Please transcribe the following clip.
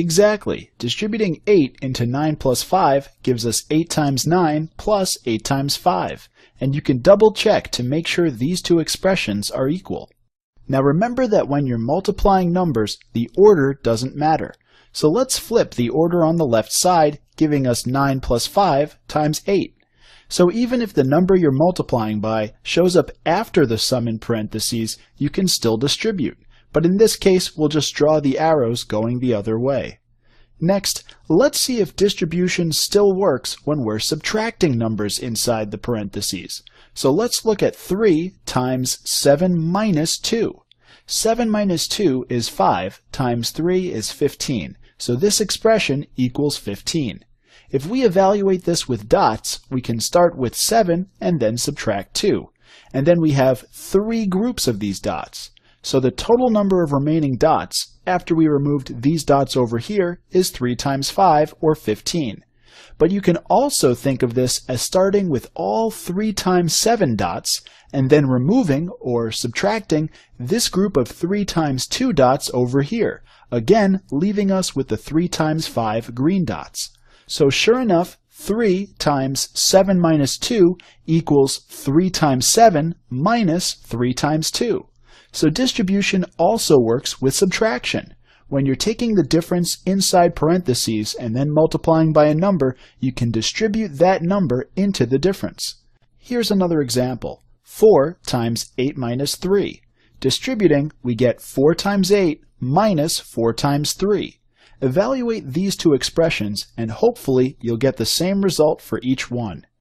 Exactly. Distributing 8 into 9 plus 5 gives us 8 times 9 plus 8 times 5. And you can double check to make sure these two expressions are equal. Now remember that when you're multiplying numbers, the order doesn't matter. So let's flip the order on the left side, giving us 9 plus 5 times 8. So even if the number you're multiplying by shows up after the sum in parentheses, you can still distribute. But in this case, we'll just draw the arrows going the other way. Next, let's see if distribution still works when we're subtracting numbers inside the parentheses. So let's look at 3 times 7 minus 2. 7 minus 2 is 5, times 3 is 15. So this expression equals 15. If we evaluate this with dots, we can start with 7 and then subtract 2. And then we have 3 groups of these dots. So the total number of remaining dots, after we removed these dots over here, is 3 times 5, or 15. But you can also think of this as starting with all 3 times 7 dots, and then removing, or subtracting, this group of 3 times 2 dots over here, again leaving us with the 3 times 5 green dots. So sure enough, 3 times 7 minus 2 equals 3 times 7 minus 3 times 2. So distribution also works with subtraction. When you're taking the difference inside parentheses and then multiplying by a number, you can distribute that number into the difference. Here's another example. 4 times 8 minus 3. Distributing, we get 4 times 8 minus 4 times 3. Evaluate these two expressions and hopefully you'll get the same result for each one.